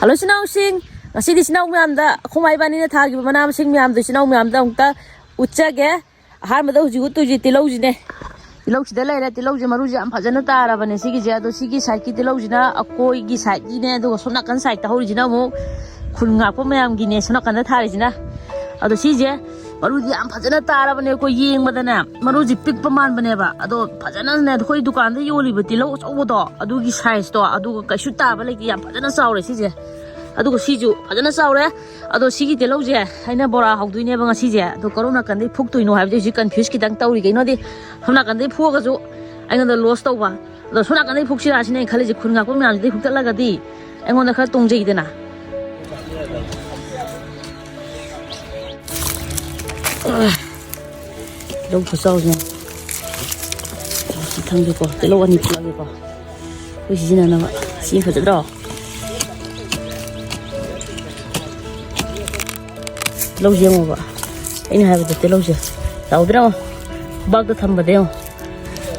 Hello, Sinausing. Ngasi di Sinau Miamda, Kumai Banina Tagi, Manam Sing Miam, the Sinau Miamda, Uchage, Harmado, Jutu, Tilogine. Tilogs the Lay, Tilogi Maruja, and Pazanata, and Sigi, Sigi, Saki, Tilogina, a koi, Gisai, do Sonakan site, the Horijinamo, Kungapomeam Guinness, Sonakan Tarizina. Ado Sije, Maruji and Pazanata, and Eko Ying Madana, Maruji Pipaman Baneva, Ado Pazanan, Hoi Dukan, the Yoli, but Tilos Odo, Adugi Sai store, Adu Kashuta, Valaki, and Pazana Saur, Sije. Adu Siju, Pazana Saure, Ado Sigi Teloja, I never how do you never Sija, the Corona can they poke to know how they can fish it and Tauri, no, they Hona can they poke as I know the lost over. The Sona can they poke Shiras in College Kungapoman, they put like a D, and on the Carton Jadena. Don't for thousand. The low one is pluggable. Which is in another. See for the draw. Low jam over. And have the telosia. Now draw. Bug the Tambadeo.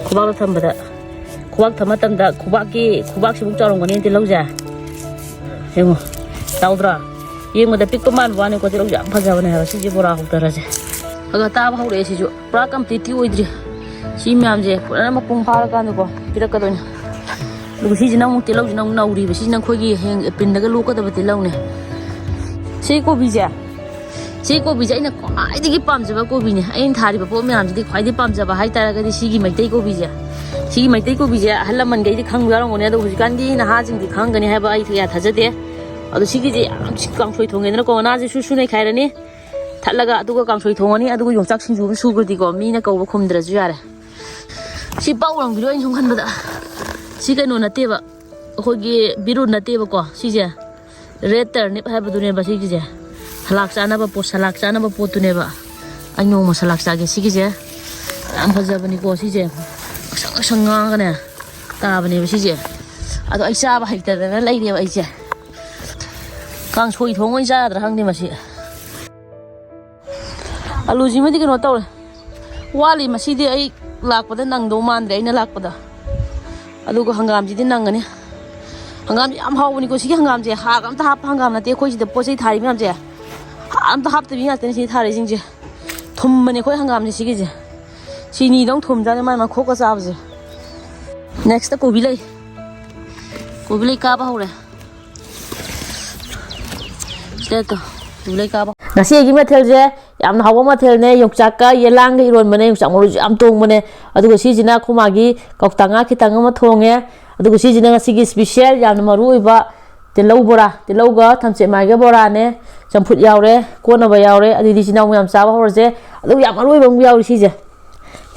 Kubala Tambada. Kubak Tamatam, the Kubaki, Kubaki Bukar on the Loja. Now draw. You with the Picoman one got the Loja, Pazavana, Sijibora of the Raja. Agata how is you? Prakam Titi with you. She mamje, Ramapum Paragango, Piracadon. Lucy now Tilo now read, she's not quite hang a pindaga of the Tilone. Seiko Vija. Seiko Vija in a I think pumps of a covina. I ain't had before me, I'm quite the pumps of a high taraga, she might take Vija. She might take Vija, Halaman gate Kangar on other who's Gandhi and Hazing the Kang and have idea Hazade. Or the Sigi, I'm come to it, and the Konazi Shusune Kairani. Talaga aduga kangsoi thongani aduga yongchak singju sugurdi ko mina ko khumdra ju yare si pawrang video in khon bada si kai no nate ba khogi biru nate ba ko si je red turnip ha badu ne ba si je halak chana ba po salak chana ba po tu ne ba anyo mo salak cha ge si je am phaja bani ko si je sang sanga ga ne ta bani ba si je ado ai sa ba haita da lai ne ba ai je kangsoi thongoi ja dra hang ni ma si Aluji madi kano tawle wali masidi ai lakpada nangdo mandre aina lakpada aduga hangam jidi nangani hangam am hawni ko sigi hangam je ha am ta hap hangam na te khoi sida posai thari mi am je am ta hap te bi na te si thari jing je thum mane khoi hangam je sigi je sini dong thum jane ma khok ka sab je next ta kobi lai ka ba hore seto kobi ka ba ngasi gi mathel je yamna hawa mathel ne yokchaka yelang ge iron mane yokchak moru am tong mane adugo sijina khumagi koktanga khitang ma thonge adugo sijina ngasi gi special yamna maru iba tilau ga thamche ma ge bora ne champut yaure kona ba yaure adidi sina mu yam sa ba horje adu yam maru iba mu yaure sije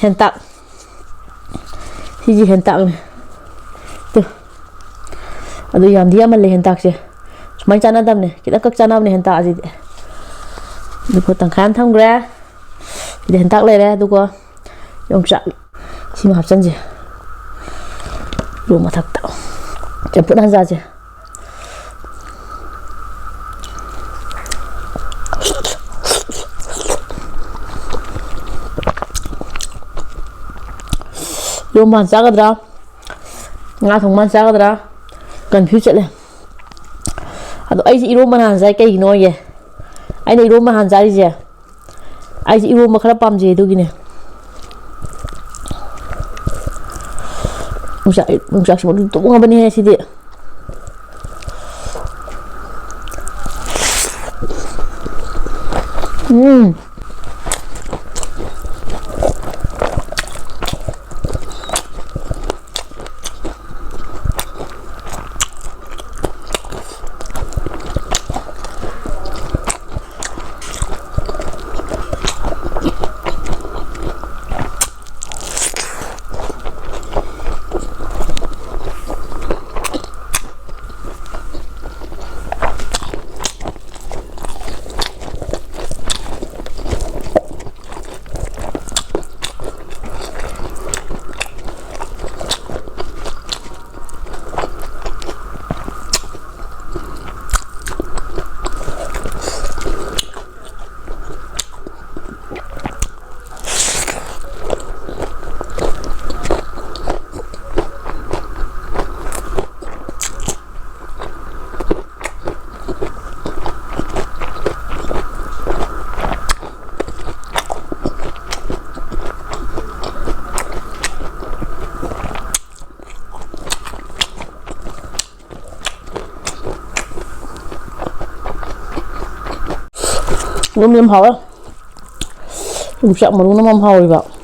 hentak siji hentak ne tu adu yam dia ma le hentak je sumai chana dam ne kita kak chana ne hentak aji Duko tang kham thang gra de hentak le re duko yong chak si ma hap chan je ru ma thak ta champut han ja je yo man sa ga dra nga thong man sa ga dra confuse le ado ai si ro man han sai kai no ye I need room hands. I see room a crapam j dugine. Mushak to one bunny as he did. 놈님 하와. 음식 먹는 놈만 하와이봐.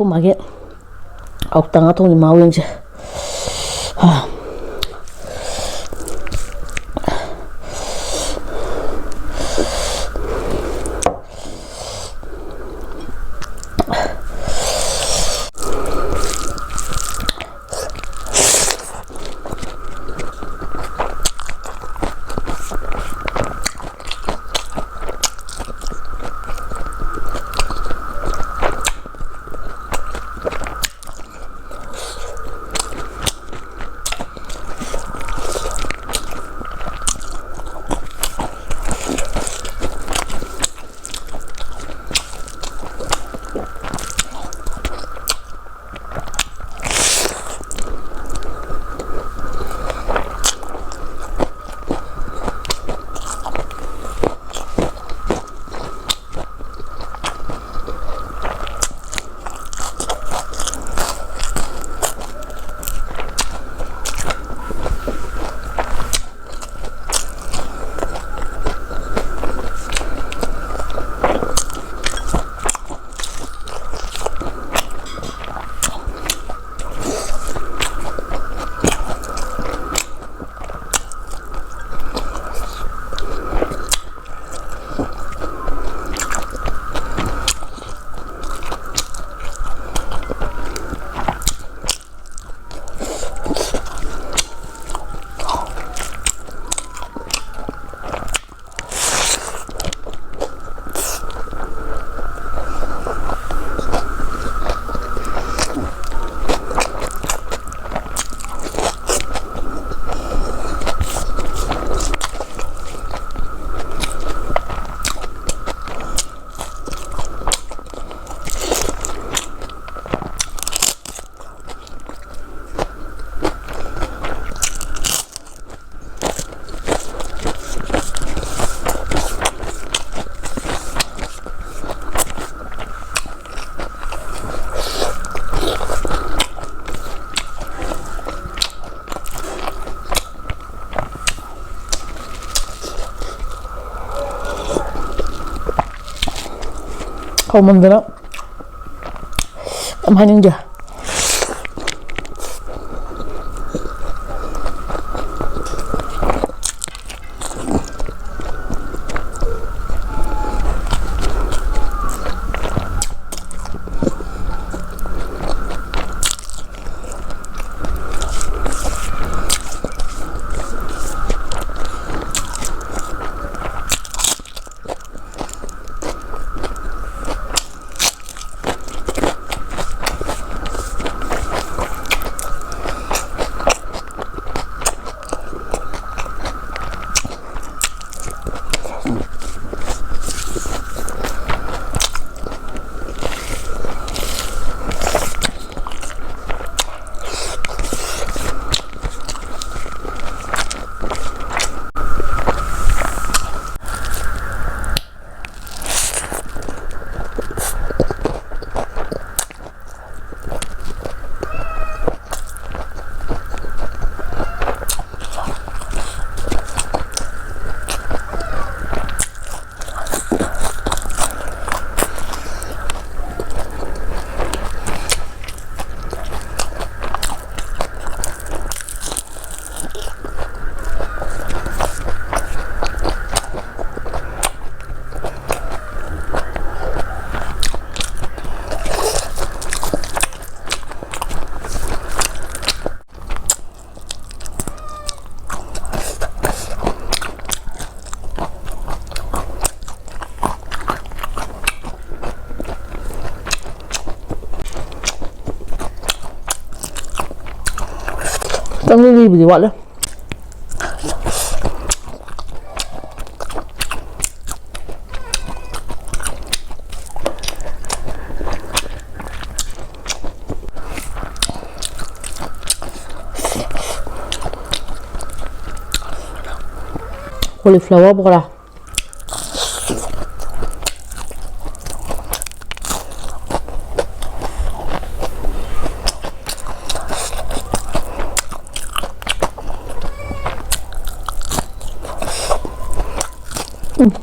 콤하게 옥당아 통이 마우영지 하우먼드나 땀 하는데 Tăng cái gì bị gọi đấy. Cauliflower bokala.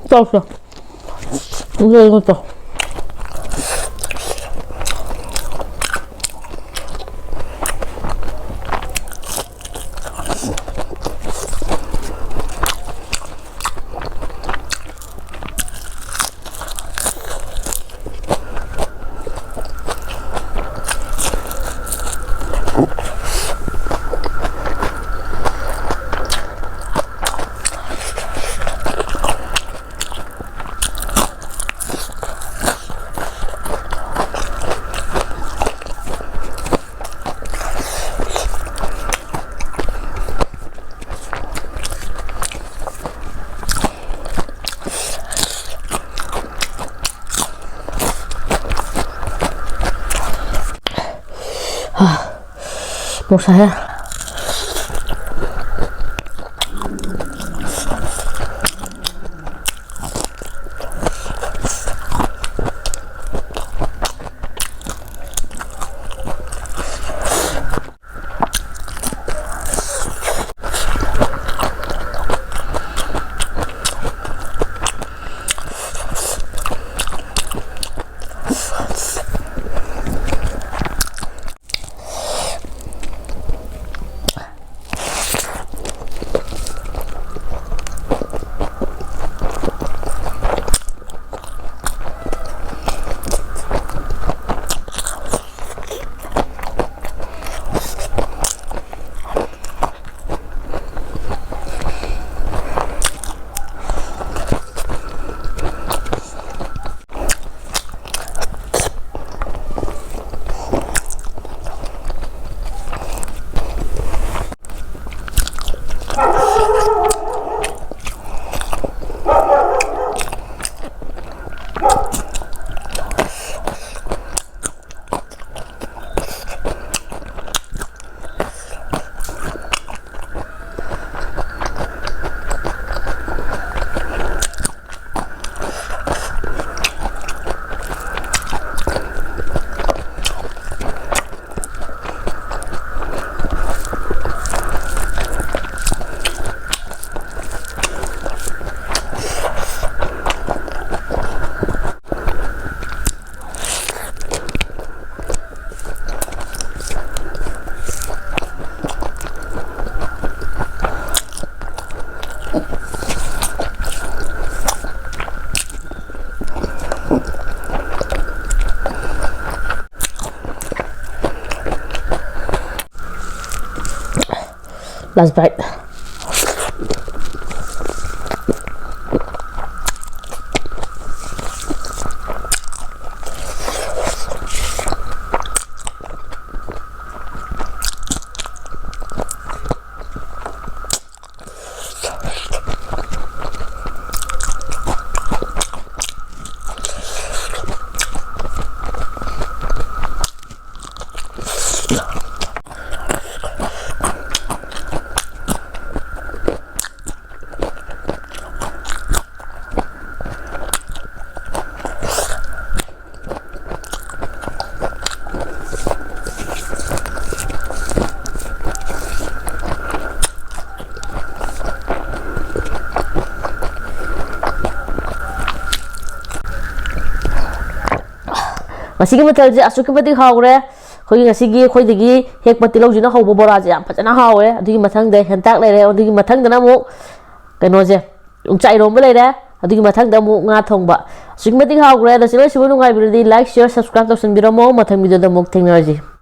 Sauce. 이게 이것도. Một saya. Last bite. Masih kita terjadi asuk kita di haure, kau yang asigi kau degi hek pati lau jina hau bobora aja, apa cina haure, adi matang deh hentak lere, adi matang dana mu, keno aja, cai rombe lere, adi matang dah mu ngatong ba, asuk kita di haure, dah sila sebelum ngai berdi like, share, subscribe, terus sendiri mau matang video dah mu teknologi.